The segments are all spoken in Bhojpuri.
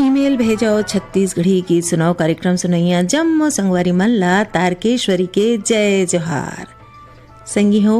ईमेल भेजो छत्तीसगढ़ी गीत सुनाओ कार्यक्रम सुनैया जम्मो संगवारी मन ला तारकेश्वरी के जय जोहार। संगी हो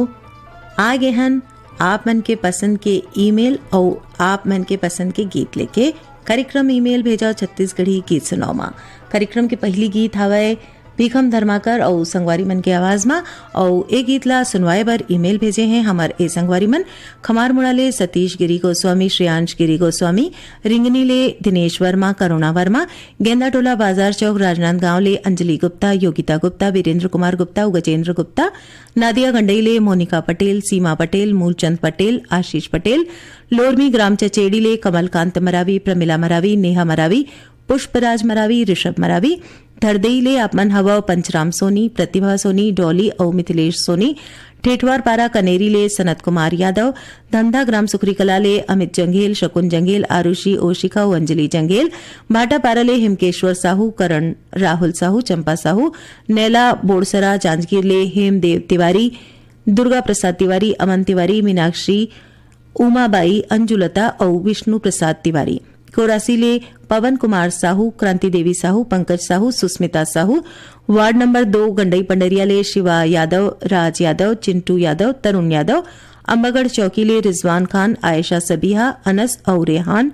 आगे हन आप मन के पसंद के ईमेल और आप मन के पसंद के गीत लेके कार्यक्रम ईमेल भेजो छत्तीसगढ़ी गीत सुनाओ माँ। कार्यक्रम के पहली गीत हवे भीखम धर्माकर और संगवारी मन के आवाज में और एक गीत ला सुनवाए बर ईमेल भेजे हैं हमार ए संगवारी मन खमार मुड़ाले सतीश गिरी गोस्वामी, श्रेयांश गिरी गोस्वामी, रिंगनी ले दिनेश वर्मा, करुणा वर्मा, गेंदा टोला बाजार चौक राजनांदगांव ले अंजलि गुप्ता, योगिता गुप्ता, वीरेंद्र कुमार गुप्ता, गजेंद्र गुप्ता, नादिया गंडई ले मोनिका पटेल, सीमा पटेल, मूलचंद पटेल, आशीष पटेल, लोरमी ग्राम चचेड़ी ले कमलकांत मरावी, प्रमिला मरावी, नेहा मरावी, पुष्पराज मरावी, ऋषभ मरावी, धरदई ले आपमन हवा पंचराम सोनी, प्रतिभा सोनी, डॉली और मिथिलेश सोनी, ठेठवार पारा कनेरी ले सनत कुमार यादव, धंधा ग्राम सुखरी कला ले अमित जंगेल, शकुन जंगेल, आरुषि ओशिका और अंजलि जंगेल, भाटा पारा ले हिमकेश्वर साहू, करण राहुल साहू, चंपा साहू, नैला बोड़सरा जांजगीर ले हेमदेव तिवारी, दुर्गा प्रसाद तिवारी, अमन तिवारी, मीनाक्षी, उमाबाई, अंजुलता और विष्णु प्रसाद तिवारी, कोरासी ले पवन कुमार साहू, क्रांति देवी साहू, पंकज साहू, सुस्मिता साहू, वार्ड नंबर 2 गंडई पंडरिया ले शिवा यादव, राज यादव, चिंटू यादव, तरुण यादव, अंबागढ़ चौकी ले रिजवान खान, आयशा सबीहा, अनस और रेहान,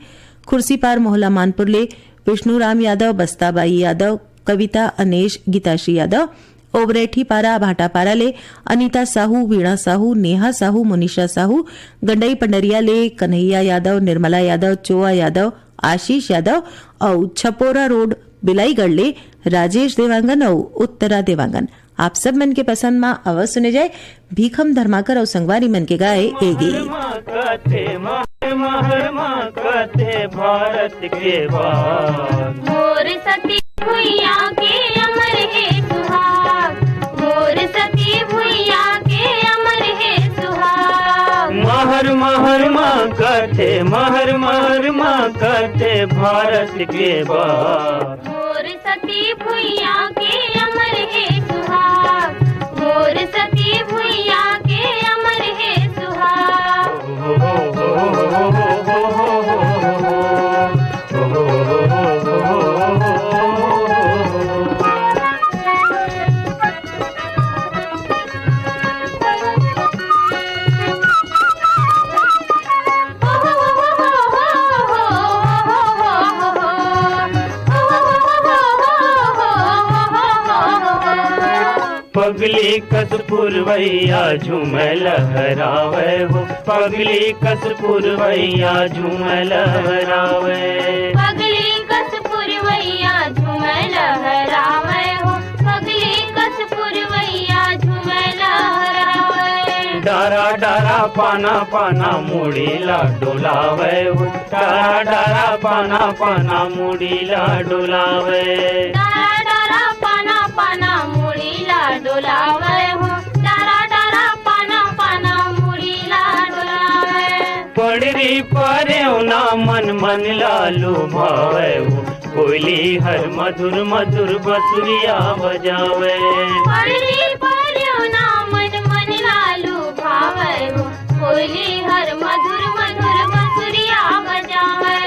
खुर्सी पार मोहल्ला मानपुर ले विष्णुराम यादव, बस्ताबाई यादव, कविता अनेश, गीताश्री यादव, ओबरेठी पारा भाटा पारा ले अनीता साहू, वीणा साहू, नेहा साहू, मुनीषा साहू, गंडई पंडरिया ले कन्हैया यादव, निर्मला यादव, चोआ यादव, आशीष यादव और छपोरा रोड बिलाईगढ़ ले राजेश देवांगन और उत्तरा देवांगन। आप सब मन के पसंद में अवश्य सुने जाए भीखम धर्माकर और संगवारी मन के गाए ए गीत। भारत के मोर सती भुइया के अमर है सुहाग, मोर सती भुइया के अमर है सुहाग। महर महर माँ करते, महर महर माँ करते भारत के बाग। मोर सती भुइया के अमर है सुहाग, मोर सती भुइया के अमर है सुहाग। पगली कस पुरवैया झूमे लहरावे हो, पगली कस पुरवैया झूमे लहरावे, पगली कस पुरवैया झूमे लहरावे हो, पगली कस पुरवैया झूमे लहरावे। डारा डारा पाना पाना मुड़ीला डोलावे हो, डारा डारा पाना पाना मुड़ीला डोलावे, डारा डारा पाना पाना मुड़ीला डोलावे हो, डारा डारा पाना पाना मुड़ीला डोलावे। पड़री पारेव ना मन मन लालू भावे हो, कोयली हर मधुर मधुर बसुरिया बजावे। पड़री पारेव ना मन मन लालू भावे हो, कोयली हर मधुर मधुर बसुरिया बजावे।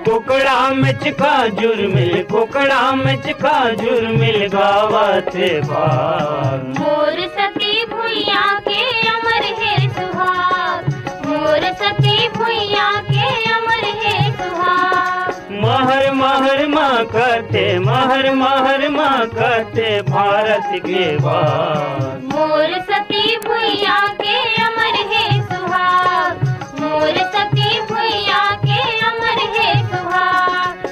कोकड़ा में चिका जुर्मिल, कोकड़ा में चिका जुर्मिल गावते भाग। मोर सती भुइया के अमर है सुहाग, मोर सती भुइया के अमर है सुहाग। महर महर माँ करते, महर महर माँ करते भारत के बाग। मोर सती भुइया के अमर है सुहाग, मोर सती भुइया के अमर है सुहाग।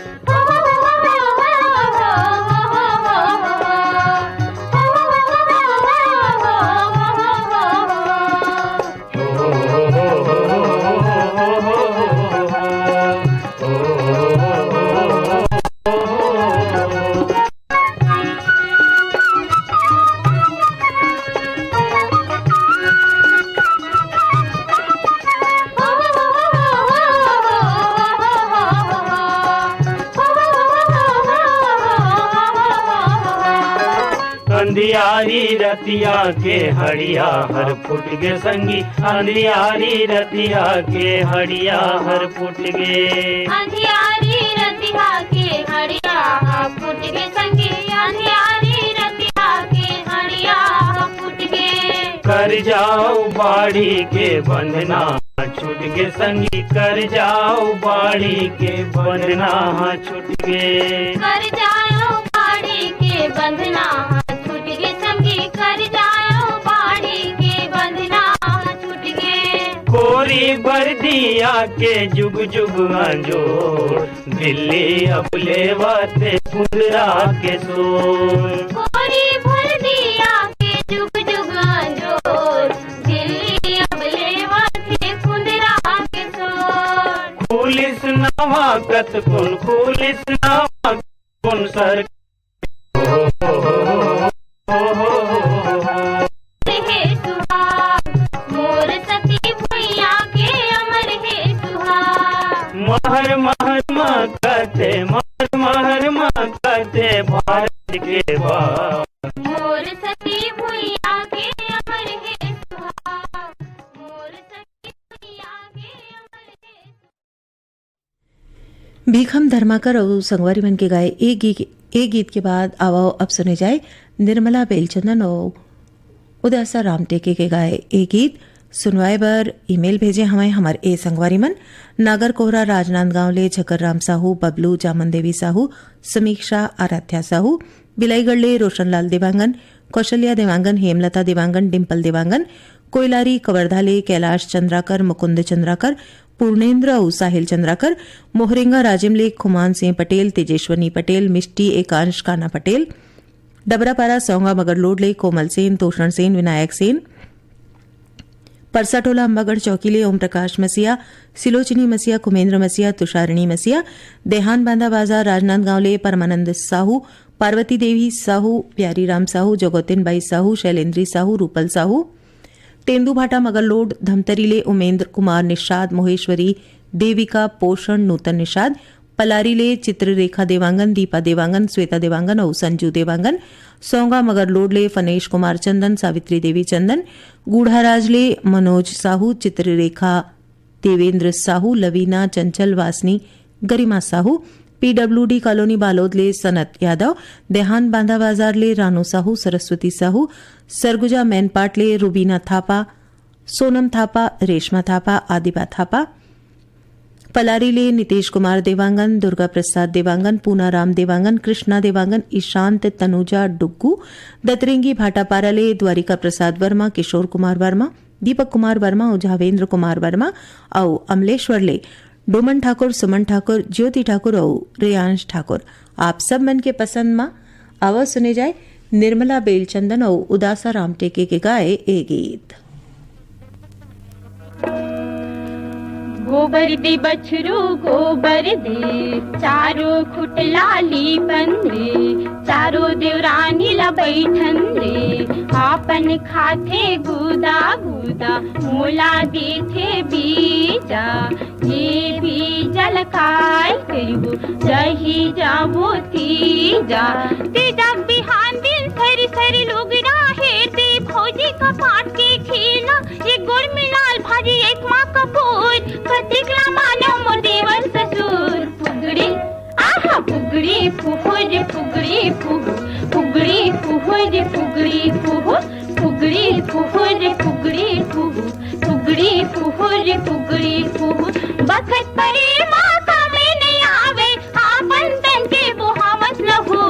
अंधियारी रतिया के हड़िया हर फुट गे संगी, अंधियारी रतिया के हड़िया हर फुट गे, अंधियारी रतिया के कर जाओ बाड़ी के बंधना छूट गे संगी, कर जाओ बाड़ी के बंधना छूट गे। कर जाओ बाड़ी के बंधना छूट गे संगी, कर जाओ बाड़ी के बंधना छूट गे। कोरी बर्दिया के जुग जुग अंजोर, दिल्ली अब लेवाते कुंदरा के सोर। कोरी बर्दिया के जुग जुग अंजोर, दिल्ली अब लेवाते कुंदरा के सोर। पुलिस नवाकत कुन, पुलिस नवाकत कुन सर हे सुहाग, मोर सती भुइया के अमर हे सुहाग। महर महर मकते, महर महर मकते भारत के बाग। मोर सती भुइया के अमर हे सुहाग, मोर सती भुइया के अमर हे। भीखम धर्माकर और संगवारी मन के गाए एक गीत के बाद आओ अब सुने जाए निर्मला बेलचंदन और उदासा राम टेके के गाए एक गीत। सुनवाए बर ईमेल भेजे हमें हमारे ए संगवारी मन नागर कोहरा राजनांदगांव ले झकर राम साहू, बबलू, जामन देवी साहू, समीक्षा आराध्या साहू, बिलाईगढ़ ले रोशनलाल देवांगन, कौशल्या देवांगन, हेमलता देवांगन, डिम्पल देवांगन, कोयलारी कवर्धा ले कैलाश चंद्राकर, मुकुंद चंद्राकर, पूर्णेंद्र और साहिल चंद्राकर, मोहरेंगा राजिमले खुमान सिंह पटेल, तेजेश्वनी पटेल, मिष्टी एकांश काना पटेल, डबरापारा सौंगा मगरलोडले कोमल सेन, तोषण सेन, विनायक सेन, परसाटोला अंबागढ़ चौकीले ओम प्रकाश मसिया, सिलोचनी मसिया, कुमेंद्र मसिया, तुषारिणी मसिया, देहान बांधा बाजार राजनांदगांवले परमानंद साहू, पार्वती देवी साहू, प्यारी राम साहू, जगोतिन बाई साहू, शैलेंद्री साहू, रूपल साहू, तेंदुभाटा मगरलोड धमतरीले उमेंद्र कुमार निषाद, मोहेश्वरी देविका पोषण नूतन निषाद, पलारीले चित्ररेखा देवांगन, दीपा देवांगन, श्वेता देवांगन और संजू देवांगन, सौंगा मगरलोडले फनेश कुमार चंदन, सावित्री देवी चंदन, गूढ़ाराजले मनोज साहू, चित्ररेखा देवेंद्र साहू, लवीना चंचल वासनी, गरिमा साहू, पीडब्ल्यूडी कॉलोनी बालोदले सनत यादव, देहान बांधा बाजारले रानू साहू, सरस्वती साहू, सरगुजा मैनपाटले रुबीना थापा, सोनम थापा, रेशमा थापा, आदिबा थापा, पलारीले नितेश कुमार देवांगन, दुर्गा प्रसाद देवांगन, पूनाराम देवांगन, कृष्णा देवांगन, ईशांत तनुजा डुग्गू, दतरेंगी भाटापाराले द्वारिका प्रसाद वर्मा, किशोर कुमार वर्मा, दीपक कुमार वर्मा और झावेंद्र कुमार वर्मा और अमलेश्वरले डोमन ठाकुर, सुमन ठाकुर, ज्योति ठाकुर और रेयांश ठाकुर। आप सब मन के पसंद में आवाज सुने जाए निर्मला बेलचंदन और उदासा राम टेके के गाए ए गीत। गोबर दे बछरू गोबर दे, चारों खुट लाली पंदरे, चारों देवरानी ला बैठन रे, आपन खाथे गुदा गुदा, मोला देथे बीजा, ये बीजल काय करिबो, जही जाबो तीजा। तेजा बिहान दिन सरी सरी लोग राहे दे, फौजी का पाट के खेला, एक गुड़ में लाल भाजी एक माँ का पूर, कतिकला मानो मोर देवर ससुर। फुगड़ी आहा फुगड़ी फुहुर, फुगड़ी फुहु, फुगड़ी फुहुर, फुगड़ी फुहु, फुगड़ी फुहुर, फुगड़ी फुहु, फुगड़ी फुहुर, फुगड़ी फुहु। बखत परे मौका में नहीं आवे, आपन तन के बुहावत लहू।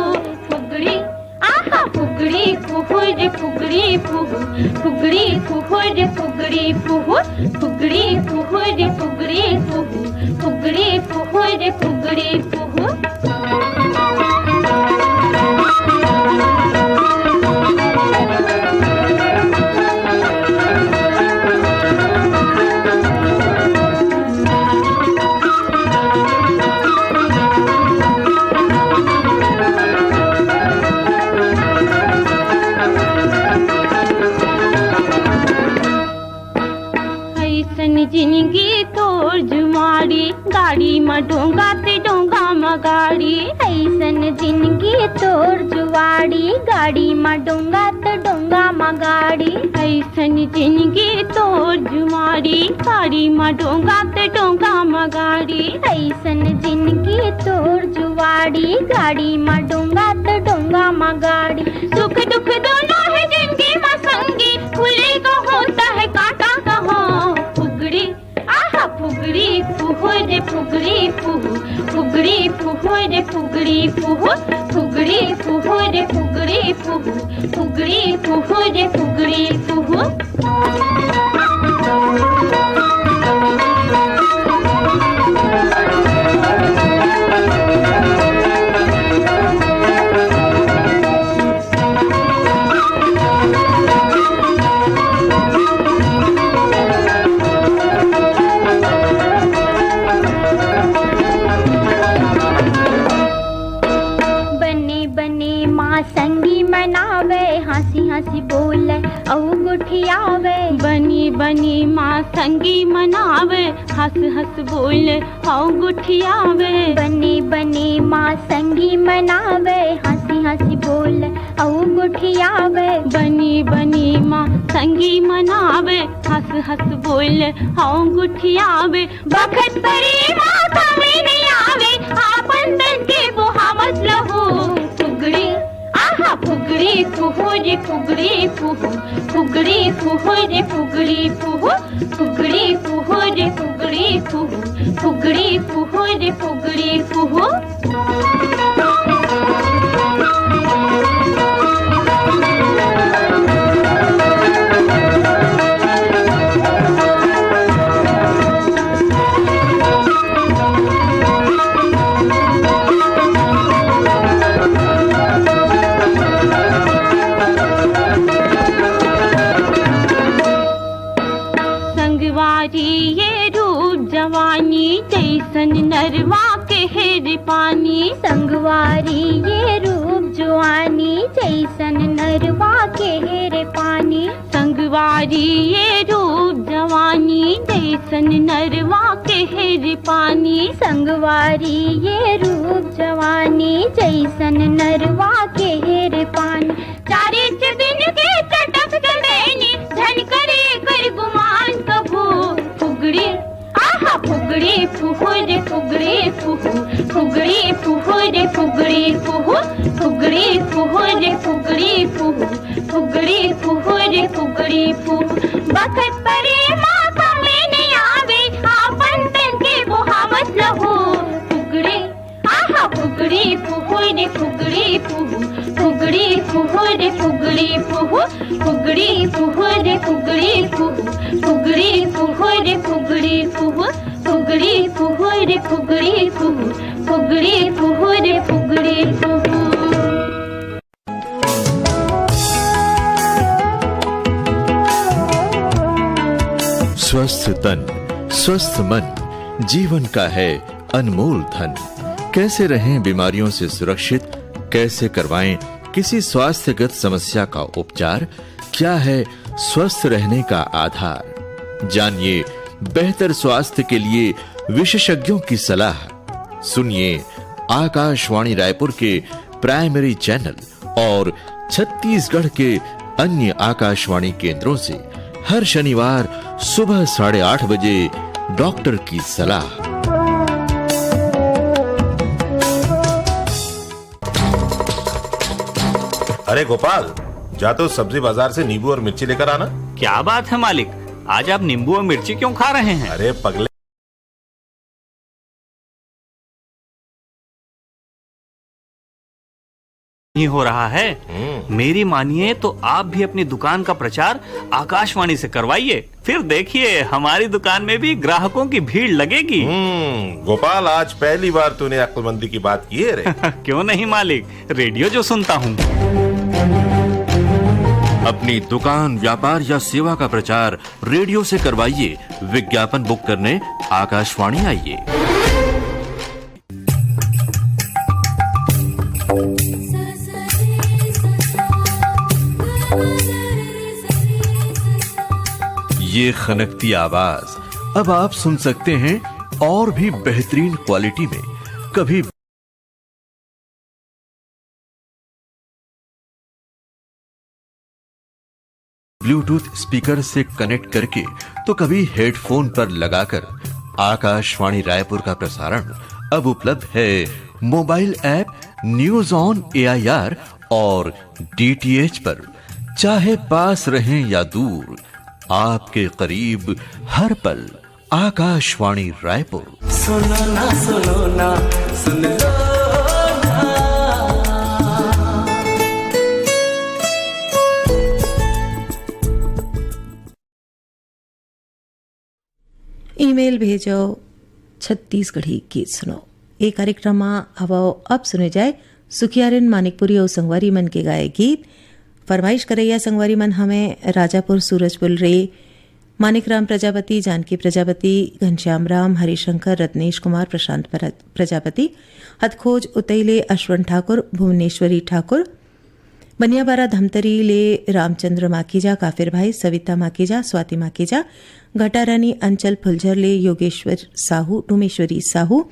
फुगड़ी आहा फुगड़ी फुहुर, फुगड़ी फुहु, फुगड़ी फुहुर, फुगड़ी फुहु, फुगड़ी फुहुर, फुगड़ी फुहु, फुगड़ी फुहुर, फुगड़ी फुहु। जिंदगी तोर जुमारी, गाड़ी में डोंगा ते डोंगा में गाड़ी। ऐसन जिंदगी तोर जुआड़ी, गाड़ी में डोंगा ते डोंगा में गाड़ी। ऐसन जिंदगी तोर जुमारी, गाड़ी में डोंगा ते डोंगा में गाड़ी। ऐसन जिंदगी तोर जुआड़ी, गाड़ी में डोंगा ते डोंगा में गाड़ी। सुख दुख दोनों है जिंदगी में संगी, खुले को हो फुगड़ी फुहू, फुगड़ी फुहू रे फुगड़ी फुहू, फुगड़ी फुहू रे फुगड़ी फुहू, फुगड़ी फुहू रे फुगड़ी फुहू। संगी मनावे हंसी हंसी बोले औ गुठियावे, बनी बनी माँ संगी मनावे हंस हंस बोले औ गुठियावे, बनी बनी माँ संगी मनावे हंसी हंसी बोले औ गुठियावे, बनी बनी माँ संगी मनावे हंस हंस बोले औ गुठियावे। बखत परी माँ कभी नहीं आवे आपन तन के बुहावत लहू, फुगड़ी आहा फुगड़ी फुहू रे फुगड़ी फुहू, फुगड़ी फुहू रे फुगड़ी फुहू, फुगड़ी फुहू रे फुगड़ी फुहू, फुगड़ी फुहू रे फुगड़ी फुहू। ये रूप जवानी जैसन नरवा के हेर पानी, संगवारी ये रूप जवानी जैसन नरवा के हेर पानी, संगवारी ये रूप जवानी जैसन नरवा के हेर पानी, संगवारी ये रूप जवानी जैसन नरवा के हेर पानी। चारे दिन के चटक गईनी धन करे कर गुमान कभू, फुगड़ी आहा फुगड़ी फुहू रे फुगड़ी फुहू, फुगड़ी फुहू रे फुगड़ी फुहू, फुगड़ी फुहू रे फुगड़ी फुहू, फुगड़ी फुहू रे फुगड़ी फुहू। बखत परे माँ कभी नहीं आवे आपन तन के बुहावत लहू, फुगड़ी आहा फुगड़ी फुहू रे फुगड़ी फुहू, फुगड़ी फुहू रे फुगड़ी फुहू, फुगड़ी फुहू रे फुगड़ी फुहू, फुगड़ी फुहू रे फुगड़ी फुहू, फुगड़ी फुहू रे फुगड़ी फुहू, फुगड़ी फुहू रे फुगड़ी फुहू। स्वस्थ तन, स्वस्थ मन जीवन का है अनमोल धन। कैसे रहें बीमारियों से सुरक्षित, कैसे करवाएं किसी स्वास्थ्यगत समस्या का उपचार, क्या है स्वस्थ रहने का आधार। जानिए बेहतर स्वास्थ्य के लिए विशेषज्ञों की सलाह। सुनिए आकाशवाणी रायपुर के प्राइमरी चैनल और छत्तीसगढ़ के अन्य आकाशवाणी केंद्रों से हर शनिवार सुबह 8:30 बजे डॉक्टर की सलाह। अरे गोपाल, जा तो सब्जी बाजार से नींबू और मिर्ची लेकर आना। क्या बात है मालिक, आज आप नींबू और मिर्ची क्यों खा रहे हैं? अरे पगले, नहीं हो रहा है। मेरी मानिए तो आप भी अपनी दुकान का प्रचार आकाशवाणी से करवाइए, फिर देखिए हमारी दुकान में भी ग्राहकों की भीड़ लगेगी। गोपाल, आज पहली बार तूने अक्लमंदी की बात की है रे। क्यों नहीं मालिक, रेडियो जो सुनता हूँ। अपनी दुकान, व्यापार या सेवा का प्रचार रेडियो से करवाइए। विज्ञापन बुक करने आकाशवाणी आइए। ये खनकती आवाज अब आप सुन सकते हैं और भी बेहतरीन क्वालिटी में। कभी ब्लूटूथ स्पीकर से कनेक्ट करके तो कभी हेडफोन पर लगाकर। आकाशवाणी रायपुर का प्रसारण अब उपलब्ध है mobile app news on AIR और DTH पर। चाहे पास रहें या दूर, आपके करीब हर पल आकाशवाणी रायपुर। सुनो ना सुनो ना सुन लो ना। ईमेल भेजो छत्तीसगढ़ी गीत सुनो। ये कार्यक्रम हवाओ अब सुने जाए सुखियारिन मानिकपुरी और संगवारी मन के गाए गीत। फरमाइश करैया संगवारी मन हमें राजापुर सूरजपुर रे मानिकराम प्रजापति, जानकी प्रजापति, घनश्याम राम, हरिशंकर, रत्नेश कुमार, प्रशांत प्रजापति, हथखोज उतैले अश्वन ठाकुर, भुवनेश्वरी ठाकुर, बनियाबारा धमतरी ले रामचंद्र माकीजा, काफिर भाई, सविता माकीजा, स्वाति माकीजा, घटारानी अंचल फुलझर ले योगेश्वर साहू, डूमेश्वरी साहू,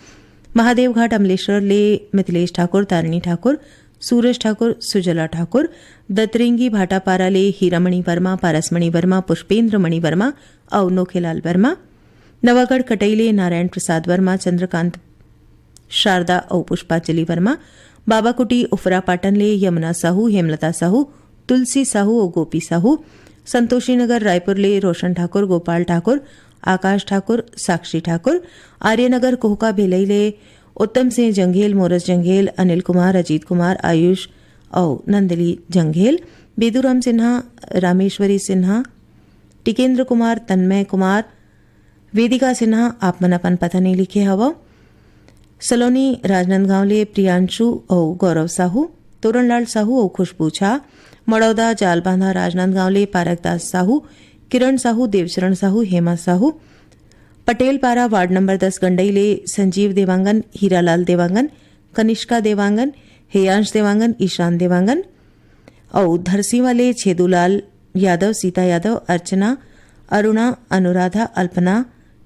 महादेव घाट अमलेश्वर ले मिथिलेश ठाकुर, तारिणी ठाकुर, सूरज ठाकुर, सुजला ठाकुर, दतरेंगी भाटापारा ले हीरामणि वर्मा, पारसमणि वर्मा, पुष्पेंद्र मणि वर्मा और नोखेलाल वर्मा, नवागढ़ कटैले नारायण प्रसाद वर्मा, चंद्रकांत शारदा और पुष्पांजलि वर्मा, बाबाकुटी उफरा पाटन ले यमुना साहू, हेमलता साहू, तुलसी साहू और गोपी साहू, संतोषी नगर रायपुर ले रोशन ठाकुर, गोपाल ठाकुर, आकाश ठाकुर, साक्षी ठाकुर, आर्यनगर कोहका भिलई ले उत्तम सिंह जंघेल, मोरस जंघेल, अनिल कुमार, अजीत कुमार, आयुष और नंदली जंघेल, बेदूराम सिन्हा, रामेश्वरी सिन्हा, टिकेंद्र कुमार, तन्मय कुमार, वेदिका सिन्हा, आप मन अपन पता नहीं लिखे हवा, सलोनी राजनांदगांव ले प्रियांशु और गौरव साहू, तोरणलाल साहू और खुशबू झा, मड़ौदा जालबांधा राजनांदगांव ले पारकदास साहू, किरण साहू, देवचरण साहू, हेमा साहू, पटेल पारा वार्ड नंबर 10 गंडई ले संजीव देवांगन, हीरालाल देवांगन, कनिष्का देवांगन, हेयांश देवांगन, ईशान देवांगन और धरसीवा ले छेदूलाल यादव, सीता यादव, अर्चना, अरुणा, अनुराधा, अल्पना,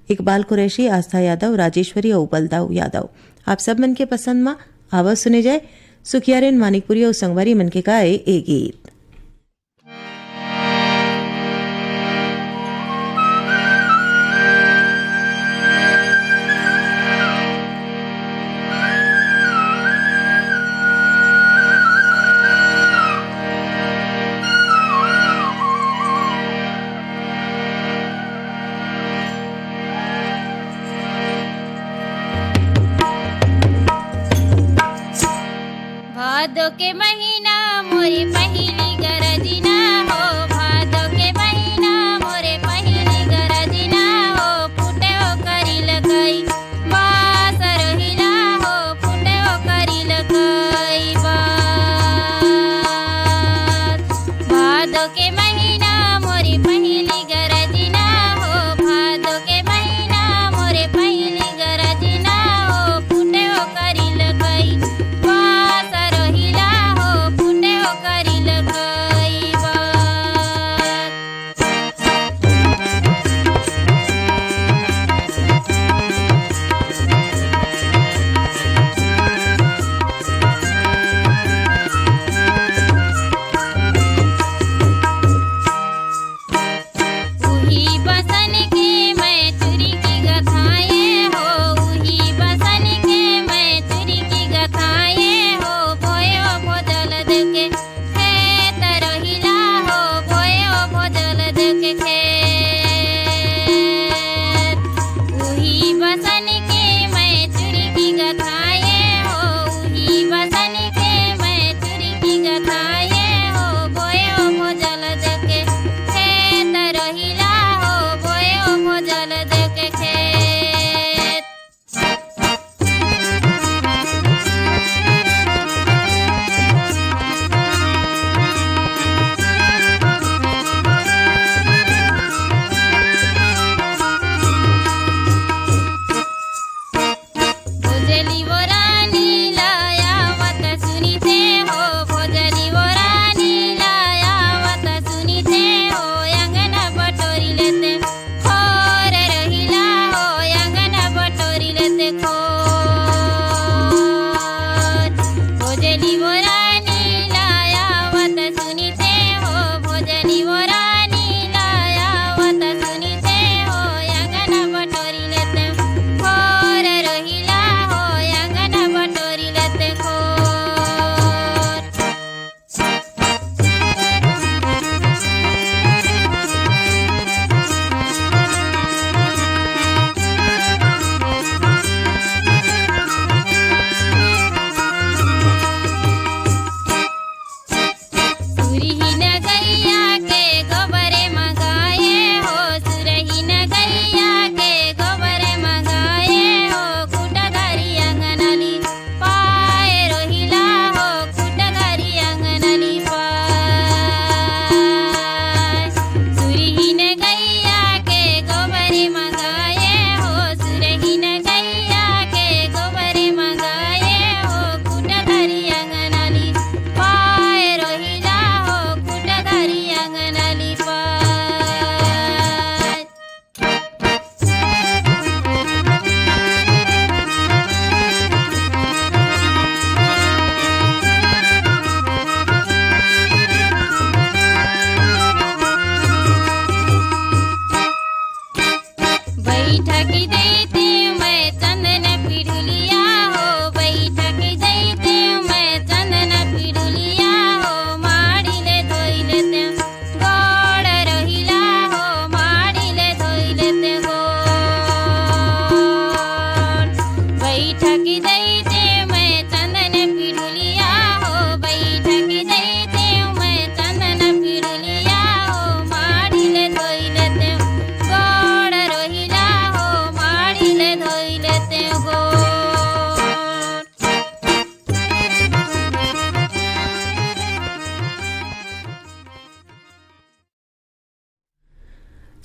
इकबाल कुरैशी, आस्था यादव, राजेश्वरी और बलदाऊ यादव। आप सब मन के पसंद में आवाज सुने जाए सुखियारेन मानिकपुरी और संगवारी मन के गाए ए गीत। भादो के महीना मोरे पहली गरजना हो, भादो के महीना मोरे पहली गरजना हो, फूटे हो करिल कई बास रहिला हो, फूटे हो करिल कई बास। भादो के महीना मोरे पहली गरजना हो, भादो के महीना मोरे पहली गरजना हो, फूटे हो करिल कई बास रहिला हो, फूटे हो करिल कई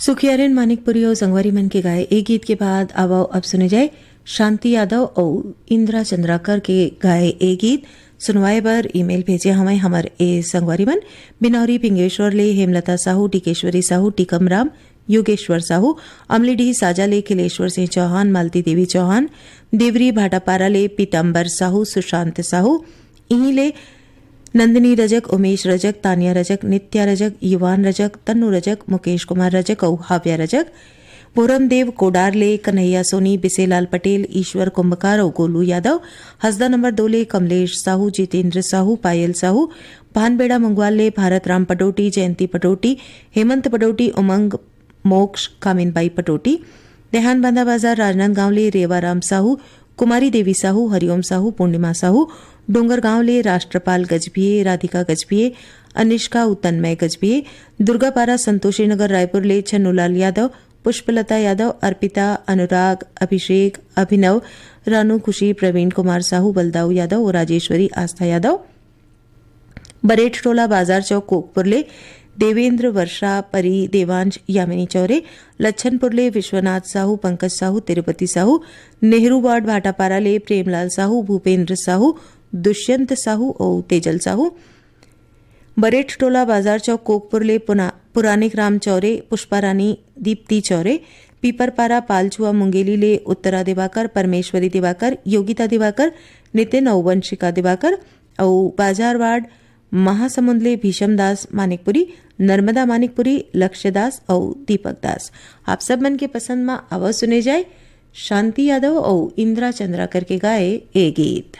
सुखियारन मानिकपुरी और संगवारी मन के गाए एक गीत के बाद अब सुने जाए शांति यादव और इंदिरा चंद्राकर के गाए एक गीत सुनवाए बर ईमेल भेजे हमें हमर ए संगवारी मन बिनौरी पिंगेश्वर ले हेमलता साहू टिकेश्वरी साहू टीकम राम योगेश्वर साहू अमलीडीह साजा ले खिलेश्वर सिंह चौहान मालती देवी चौहान देवरी भाटापारा ले पीताम्बर साहू सुशांत साहू इहीं ले नंदिनी रजक उमेश रजक तानिया रजक नित्या रजक युवान रजक तन्नू रजक मुकेश कुमार रजक और हाव्या रजक पूरमदेव कोडारले कन्हैया सोनी बिसेलाल पटेल ईश्वर कुंभकार और गोलू यादव हसदा नंबर 2 ले कमलेश साहू जितेंद्र साहू पायल साहू भानबेड़ा मंगवाल ले भारत राम पटोटी जयंती पटोटी हेमंत पटोटी उमंग मोक्ष कामिनबाई पटोटी देहान बांधा बाजार राजनांदगांव ले रेवाराम साहू कुमारी देवी साहू हरिओम साहू पूर्णिमा साहू डोंगरगांव ले राष्ट्रपाल गजभिये राधिका गजभिये अनिष्का तन्मय गजभिये दुर्गापारा संतोषी नगर रायपुर ले छन्नूलाल यादव पुष्पलता यादव अर्पिता अनुराग अभिषेक अभिनव रानू खुशी प्रवीण कुमार साहू बलदाऊ यादव और राजेश्वरी आस्था यादव बरेठ टोला बाजार चौक कोकपुरले देवेंद्र वर्षा परी देवांश यामिनी चौरे लच्छनपुरले विश्वनाथ साहू पंकज साहू तिरुपति साहू नेहरू वार्ड भाटापारा ले प्रेमलाल साहू भूपेंद्र साहू दुष्यंत साहू और तेजल साहू बरेठ टोला बाजार चौक कोकपुरले पुरानिक राम चौरे पुष्पा रानी दीप्ति चौरे पीपरपारा पालछुआ मुंगेली ले उत्तरा दिवाकर परमेश्वरी दिवाकर योगिता दिवाकर नितिन और वंशिका दिवाकर और बाजारवाड़ महासमुंद ले भीषम दास मानिकपुरी नर्मदा मानिकपुरी लक्ष्य दास और दीपक दास आप सब मन के पसंद में आवाज सुने जाए शांति यादव और इंदिरा चंद्राकर के गाए ए गीत।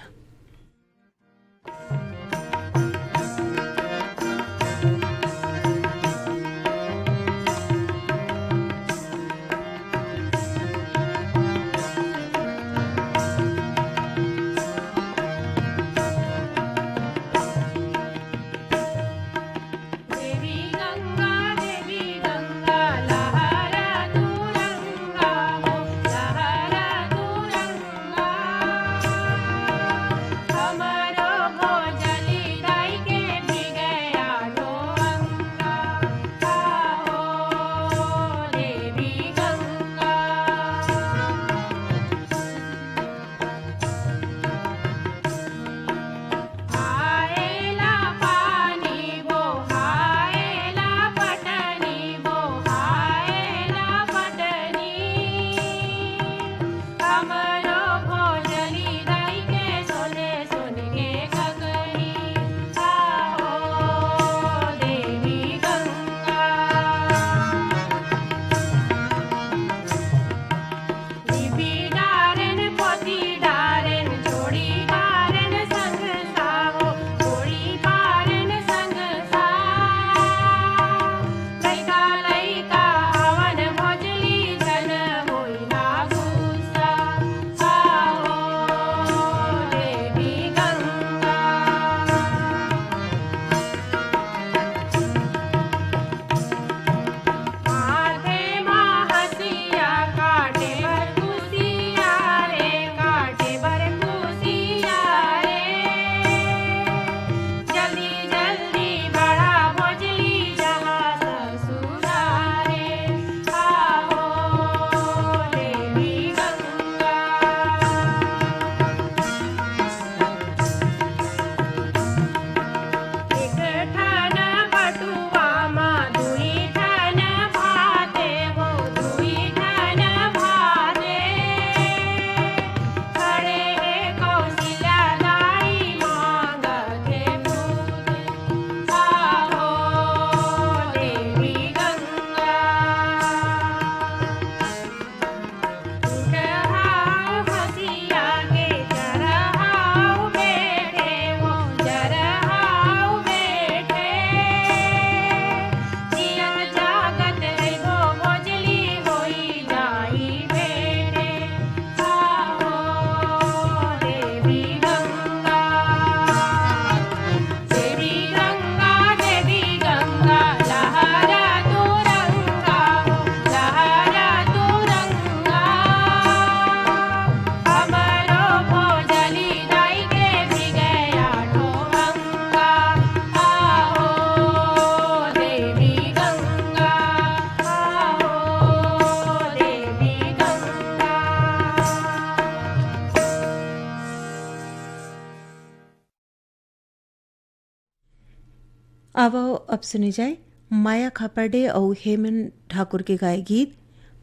आवो अब सुने जाए माया खापर्डे और हेमंत ठाकुर के गाए गीत।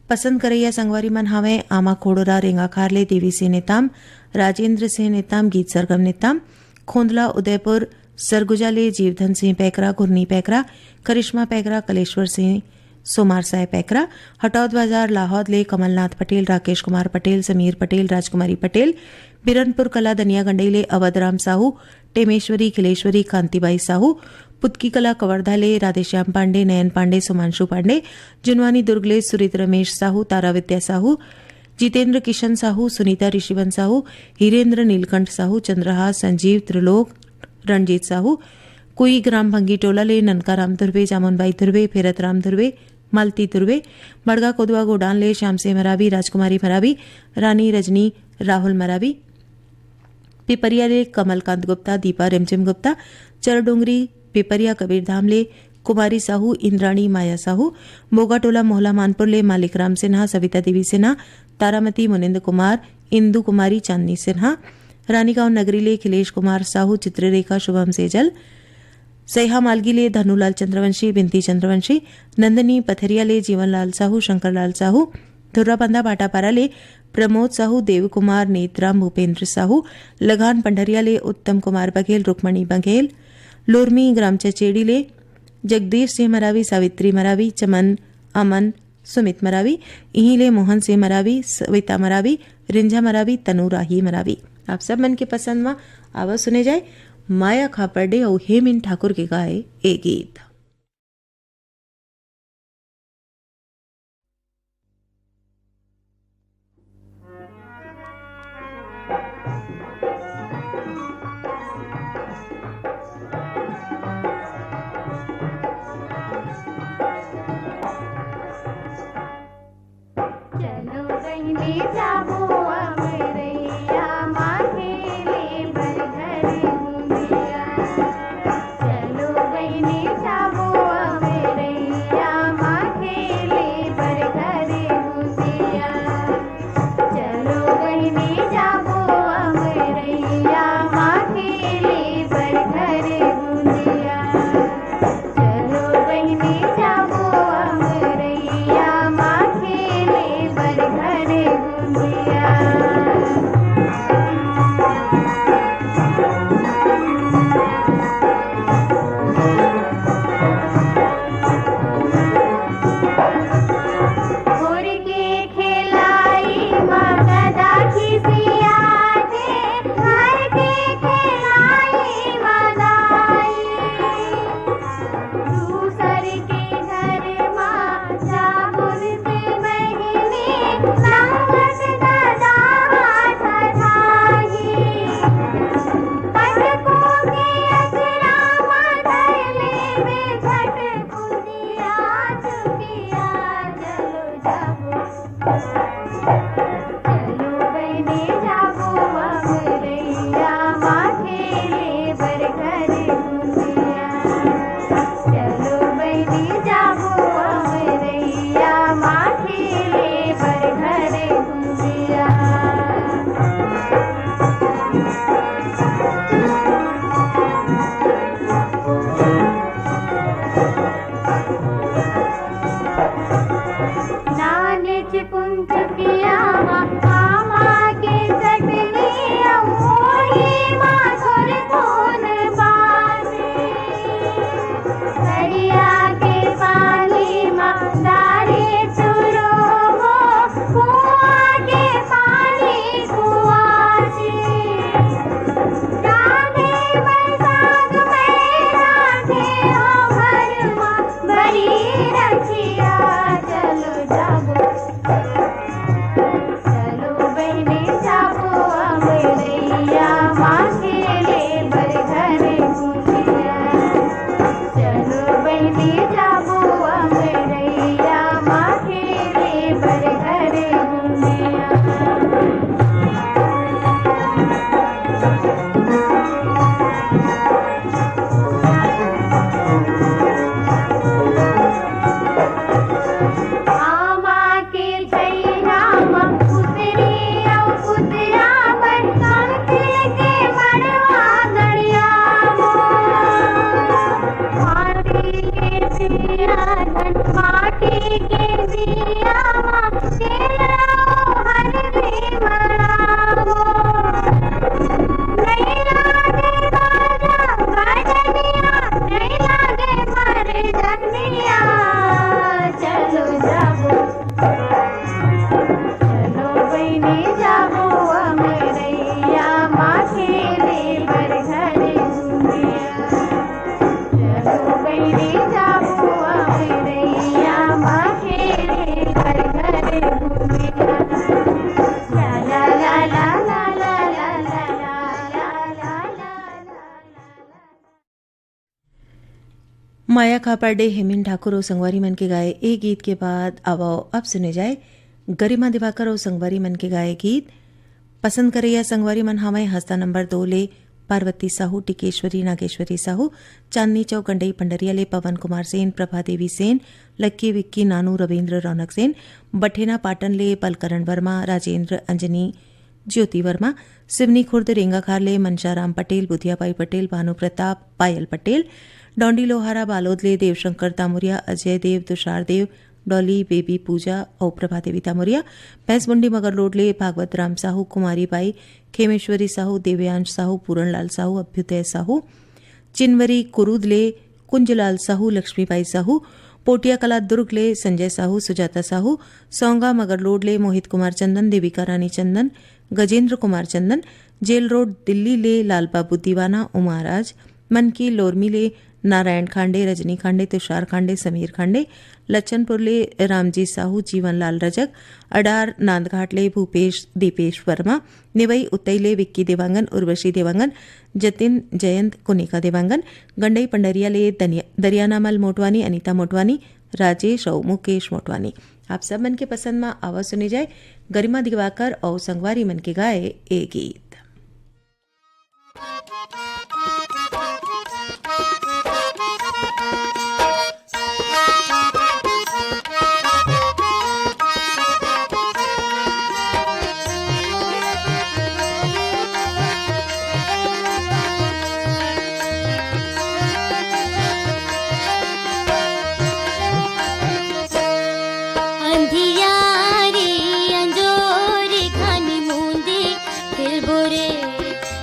पसंद करैया संगवारी मन हावे आमा खोड़ोरा रेंगा खारले देवी सिंह नेताम, राजेंद्र सिंह नेताम, गीत सरगम नेताम, खोंदला उदयपुर सरगुजाले जीवधन सिंह पैकरा, गुरनी पैकरा, करिश्मा पैकरा, कलेश्वर सिंह सोमार साय पैकरा, हटौद बाजार लाहौद ले कमलनाथ पटेल, राकेश कुमार पटेल, समीर पटेल, राजकुमारी पटेल, बिरनपुर कला दनिया गंडईले अवधराम साहू, टेमेश्वरी खिलेश्वरी, कांतिबाई साहू, पुतकी कला कवर्धाले राधेश्याम पांडे, नयन पांडे, सुमांशु पांडे, जुनवानी दुर्गले सुरित रमेश साहू, तारा विद्या साहू, जितेंद्र किशन साहू, सुनीता ऋषिवन साहू, हिरेंद्र नीलकंठ साहू, चंद्रहास, संजीव त्रिलोक, रणजीत साहू, कुई ग्राम भंगी टोला ले ननका राम धुर्वे, जामुनबाई धुर्वे, फेरत राम धुर्वे, मालती धुर्वे, मड़गा कोदवा गोडान ले श्याम से मरावी, राजकुमारी मरावी, रानी रजनी राहुल मरावी, पिपरिया ले कमलकांत गुप्ता, दीपा रिमझिम गुप्ता, चरडोंगरी पिपरिया कबीरधाम ले कुमारी साहू, इंद्राणी माया साहू, मोगाटोला मोहला मानपुर ले मालिक राम सिन्हा, सविता देवी सिन्हा, तारामती मुनिंद कुमार, इंदु कुमारी चांदनी सिन्हा, रानीगांव नगरी ले खिलेश कुमार साहू, चित्ररेखा शुभम सेजल, सैहा मालगी ले धनुलाल चंद्रवंशी, बिंती चंद्रवंशी, नंदनी पथरिया ले जीवनलाल साहू, शंकरलाल साहू, धुर्राबंदा बाटापारा ले प्रमोद साहू, देव कुमार, नेत्राम भूपेंद्र साहू, लगान पंडरिया ले उत्तम कुमार बघेल, रुक्मणी बघेल, लोरमी ग्राम चचेड़ी ले जगदीश सिंह मरावी, सावित्री मरावी, चमन अमन सुमित मरावी, इहीं ले मोहन सिंह मरावी, सविता मरावी, रिंझा मरावी, तनु राही मरावी। आप सब मन के पसंद में आवाज सुने जाए माया खापर्डे और हेमंत ठाकुर के गाए ए गीत। चलो बहने जाबो अमरैया मांगेले भर घर दुनिया। चलो बहने जाबो माया खापाडे, हेमिन ठाकुर और संगवारी मन के गाए एक गीत के बाद अब सुने जाए गरिमा दिवाकर और संगवारी मन के गाए गीत। पसंद करैया संगवारी मन हमें हस्ता नंबर 2 ले पार्वती साहू, टिकेश्वरी, नागेश्वरी साहू, चांदनी चौक गंडई पंडरिया ले पवन कुमार सेन, प्रभा देवी सेन, लक्की विक्की, नानू, रविन्द्र, रौनक सेन, बठेना पाटन ले पलकरण वर्मा, राजेंद्र, अंजनी, ज्योति वर्मा, सिवनी खुर्द रेंगाखार ले मनशाराम पटेल, बुधियाबाई पटेल, भानु प्रताप, पायल पटेल, डोंडी लोहारा बालोद ले देवशंकर तामुरिया, अजय देव, तुषार देव, डॉली, बेबी पूजा और प्रभा देवी तामुरिया, भैंसमुंडी मगरलोड ले भागवत राम साहू, कुमारी बाई, खेमेश्वरी साहू, देवयांश साहू, पूरणलाल साहू, अभ्युदय साहू, चिनवरी कुरुद ले कुंजलाल साहू, लक्ष्मीबाई साहू, पोटिया कला दुर्ग ले संजय साहू, सुजाता साहू, सौंगा मगरलोड ले मोहित कुमार चंदन, देविका रानी चंदन, गजेंद्र कुमार चंदन, जेल रोड दिल्ली ले लालबाबू दीवाना, उमाराज, मनकी लोरमी ले नारायण खांडे, रजनी खांडे, तुषार खांडे, समीर खांडे, लच्छनपुर ले रामजी साहू, जीवनलाल रजक, अडार नांदघाट ले भूपेश दीपेश वर्मा, निवई उतई ले विक्की देवांगन, उर्वशी देवांगन, जतिन जयंत, कुनिका देवांगन, गंडई पंडरिया ले दरियानामल मोटवानी, अनीता मोटवानी, राजेश और मुकेश मोटवानी। आप सब मन के पसंद में आवाज सुनी जाए गरिमा दिवाकर और संगवारी मन के गाए ए गीत।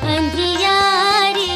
अंधियारी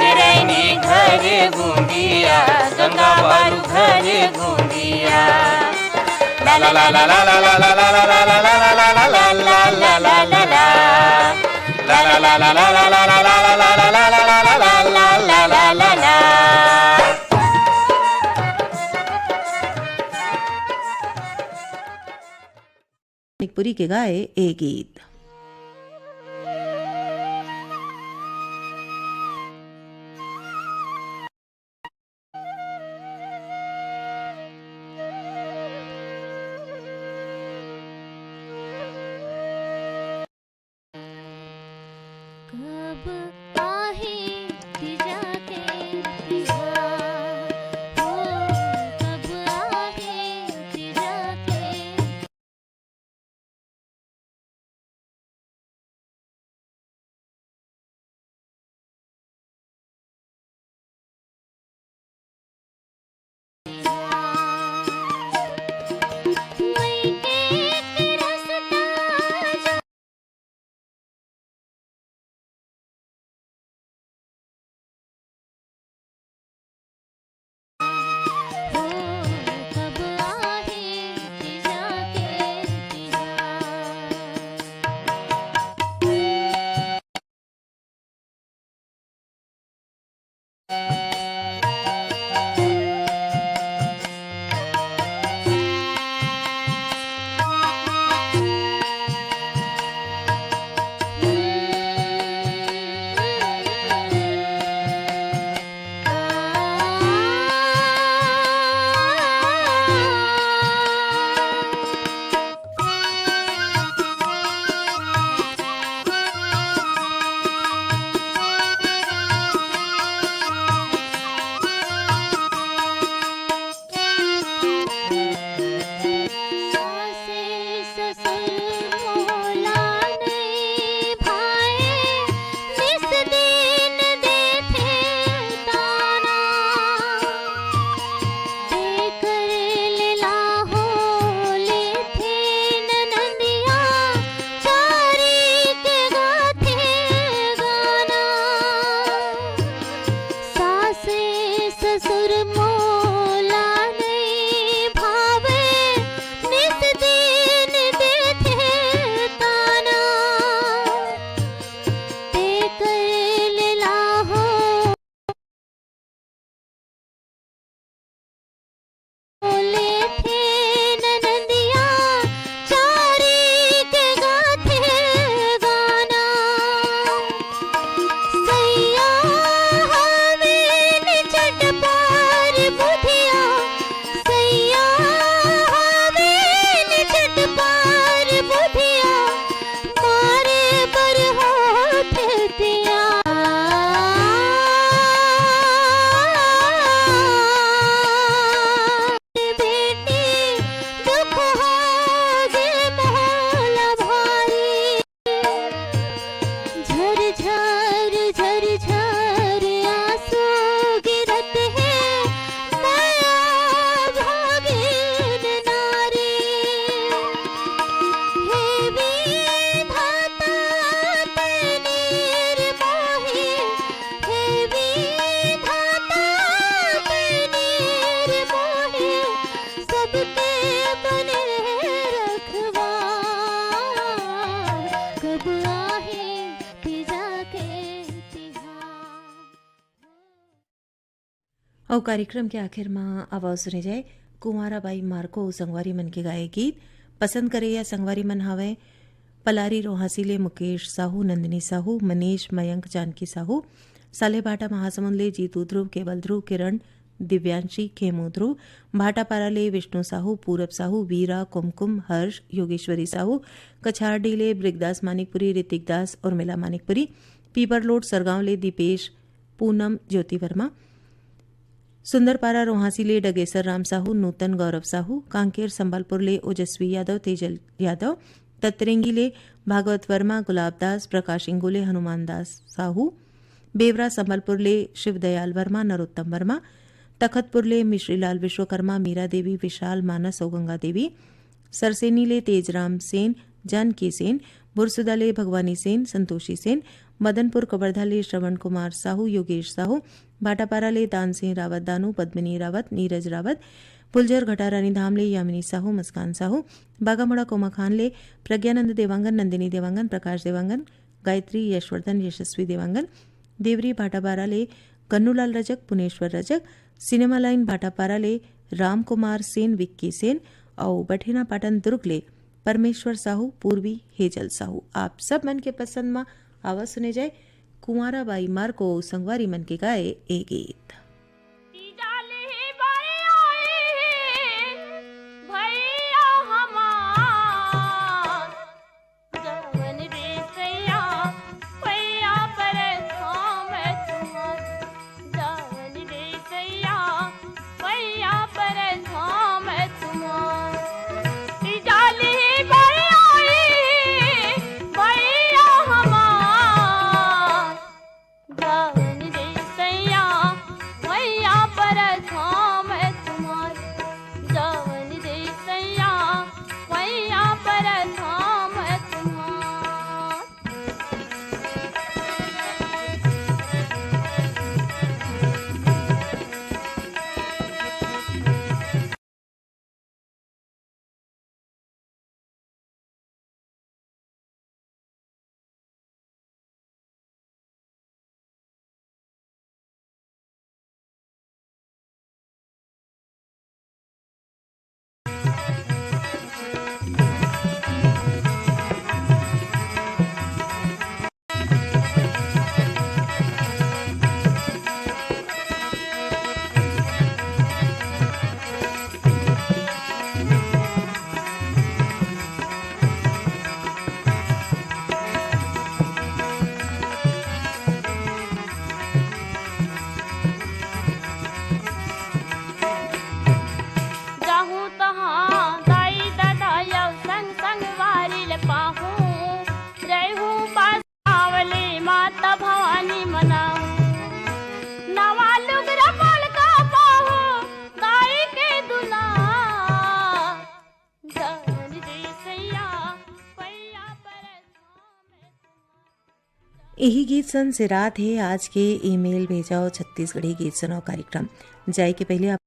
निरैनी घर बूंदिया गंगा बारू घर बूंदिया ला ला ला ला ला ला ला ला ला ला ला ला ला ला ला ला ला ला ला La la la la la la la la la la la la la la la la la la la मणिकपुरी के गाए ए गीत। कब आहे तिजा के तिहार हो कब आहे तिजा के मई के रसता हो कब आहे तिजा के तिहार सासे ससुर मोला नहीं भाए निस दिन देथे ताना देकर लीला हो लेथे ननदिया चारी के गाथे गाना सासे ससुर मोला नहीं भावे निस दिन देथे ताना देकर लीला हो लेथे ननदिया चारी के गाथे गाना सैया हवेन चटपार बुधिया सैया हवेन चटपार बुधिया मारे बर होठ दिया बेटी दुख होगे मोला भारी झर झर झर झर आंसू गिरत है माया भागिन नारी हे विधाता तैनीर मोहि हे विधाता तैनीर मोहि सबके बने रखवार कब आहे तिजा के तिहार और कार्यक्रम के आखिर में आवाज सुने जाए कुंवाराबाई मार्को संगवारी मन के गाए गीत पसंद करे या संगवारी मन हवे पलारी रोहासीले मुकेश साहू नंदिनी साहू मनीष मयंक जानकी साहू सालेभाटा महासमुंदले जीतू ध्रुव केवल ध्रुव किरण दिव्यांशी खेमू ध्रुव भाटापाराले विष्णु साहू पूरब साहू वीरा कुमकुम हर्ष योगेश्वरी साहू कछारडीले ब्रिगदास मानिकपुरी ऋतिक दास और मिला मानिकपुरी पीपरलोड सरगांवले दीपेश पूनम ज्योति वर्मा सुंदरपारा रोहासीले डगेसर राम साहू नूतन गौरव साहू कांकेर संबलपुरले ओजस्वी यादव तेजल यादव तत्रेंगीले भागवत वर्मा गुलाबदास प्रकाश इंगोले हनुमान दास साहू बेवरा संबलपुरले शिवदयाल वर्मा नरोत्तम वर्मा तखतपुरले मिश्रीलाल विश्वकर्मा मीरा देवी विशाल मानस और गंगा देवी सरसेनीले तेजराम सेन जानकी सेन बुरसुदा ले भगवानी सेन, संतोषी सेन, मदनपुर कवर्धा ले श्रवण कुमार साहू, योगेश साहू, भाटापारा ले दान सिंह रावत दानू, पद्मिनी रावत, नीरज रावत, फुलझर घटारानी धाम ले यामिनी साहू, मुस्कान साहू, बागामुड़ा कोमा खान ले प्रज्ञानंद देवांगन, नंदिनी देवांगन, प्रकाश देवांगन, गायत्री यशवर्धन, यशस्वी देवांगन, देवरी भाटापारा ले कन्नूलाल रजक, पुनेश्वर रजक, सिनेमा लाइन भाटापारा ले राम कुमार सेन, विक्की सेन और बठेना पाटन दुर्ग ले परमेश्वर साहू, पूर्वी हेजल साहू। आप सब मन के पसंद में आवाज सुने जाए कुंवारा बाई मार को संगवारी मन के गाए ए गीत। यही गीत सन से रात है आज के ईमेल भेजाओ छत्तीसगढ़ी गीत सुनाओ कार्यक्रम जाए के पहले आप